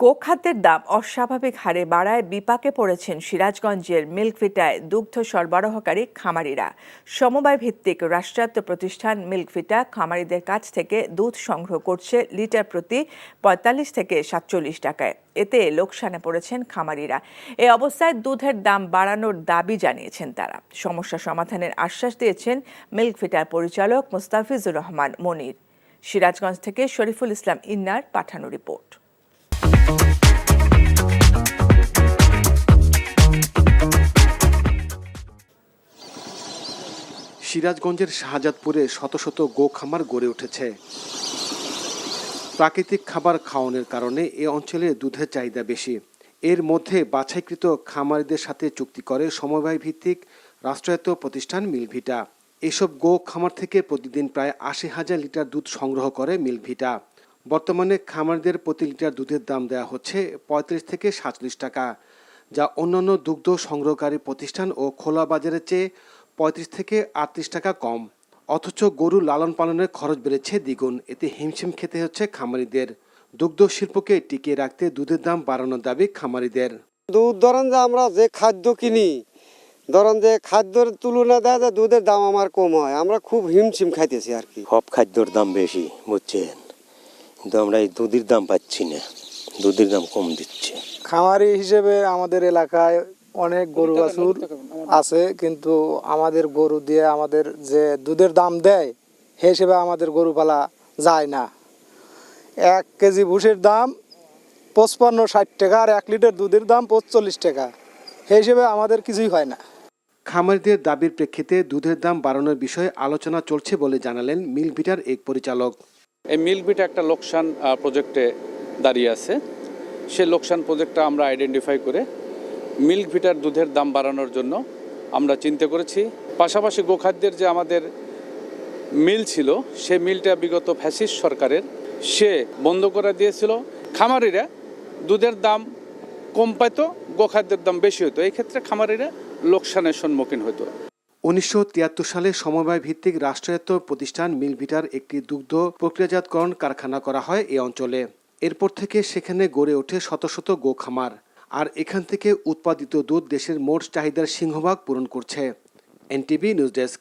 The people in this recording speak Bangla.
গোখাদ্যের দাম অস্বাভাবিক হারে বাড়ায় বিপাকে পড়েছেন সিরাজগঞ্জের মিল্কভিটায় দুগ্ধ সরবরাহকারী খামারিরা। সমবায় ভিত্তিক রাষ্ট্রায়ত্ত প্রতিষ্ঠান মিল্কভিটা খামারিদের কাছ থেকে দুধ সংগ্রহ করছে লিটার প্রতি ৪৫ থেকে ৪৭ টাকায়। এতে লোকসানে পড়েছেন খামারিরা। এই অবস্থায় দুধের দাম বাড়ানোর দাবি জানিয়েছেন তারা। সমস্যা সমাধানের আশ্বাস দিয়েছেন মিল্কভিটার পরিচালক মোস্তাফিজুর রহমান মনির। সিরাজগঞ্জ থেকে শরীফুল ইসলাম ইন্নার পাঠানো রিপোর্ট। সিরাজগঞ্জের শাহজাদপুরে শত শত গো খামার গড়ে উঠেছে। প্রাকৃতিক খাবার খাওয়ানোর কারণে এ অঞ্চলে দুধের চাহিদা বেশি। এর মধ্যে বাছাইকৃত খামারিদের সাথে চুক্তি করে সমবায় ভিত্তিক রাষ্ট্রায়ত্ত প্রতিষ্ঠান মিল্কভিটা। এসব গো খামার থেকে প্রতিদিন প্রায় ৮০,০০০ লিটার দুধ সংগ্রহ করে মিল্কভিটা। বর্তমানে খামারিদের প্রতি লিটার দুধের দাম দেওয়া হচ্ছে ৩৫ থেকে ৪৭ টাকা, যা অন্যান্য দুগ্ধ সংগ্রহকারী প্রতিষ্ঠান ও খোলা বাজারের চেয়ে ৩৫ থেকে ৩৮ টাকা কম। অথচ গরু লালন পালনের খরচ বেড়েছে দ্বিগুণ। এতে হিমশিম খেতে হচ্ছে খামারিদের। দুগ্ধ শিল্পকে টিকিয়ে রাখতে দুধের দাম বাড়ানোর দাবি খামারিদের। দুধ ধরেন যে আমরা যে খাদ্য কিনি, ধরেন যে খাদ্যের তুলনা দেয় যে দুধের দাম আমার কম হয়, আমরা খুব হিমশিম খাইতেছি আর কি। সব খাদ্যর দাম বেশি বুঝছেন, কিন্তু আমরা এই দুধের দাম পাচ্ছি না, দুধের দাম কম দিচ্ছে। খামারি হিসেবে আমাদের এলাকায় অনেক গরু বাছুর আছে, কিন্তু আমাদের গরু দিয়ে আমাদের যে দুধের দাম দেয় সে হিসেবে আমাদের গরু পালা যায় না। 1 কেজি ভুষির দাম ৫৫-৬০ টাকা আর 1 লিটার দুধের দাম ৪৫ টাকা, সেই হিসেবে আমাদের কিছুই হয় না। খামারিদের দাবির প্রেক্ষিতে দুধের দাম বাড়ানোর বিষয়ে আলোচনা চলছে বলে জানালেন মিল্কভিটার এক পরিচালক। এই মিল্কভিটা একটা লোকসান প্রজেক্টে দাঁড়িয়ে আছে। সেই লোকসান প্রজেক্টটা আমরা আইডেন্টিফাই করে মিল্কভিটার দুধের দাম বাড়ানোর জন্য আমরা চিন্তা করেছি। পাশাপাশি গোখাদ্যের যে আমাদের মিল ছিল, সেই মিলটা বিগত ফ্যাসিস্ট সরকারের সে বন্ধ করে দিয়েছিল। খামারিরা দুধের দাম কম পাইত, গোখাদ্যের দাম বেশি হতো। এই ক্ষেত্রে খামারিরা লোকসানের সম্মুখীন হতো। ১৯৭৩ সালে সমবায় ভিত্তিক রাষ্ট্রায়ত্ত প্রতিষ্ঠান মিল্কভিটার একটি দুগ্ধ প্রক্রিয়াজাতকরণ কারখানা করা হয় এই অঞ্চলে। এরপর থেকে সেখানে গড়ে ওঠে শত শত গো খামার। আর এখান থেকে উৎপাদিত দুধ দেশের মোট চাহিদার সিংহভাগ পূরণ করছে। NTV news desk.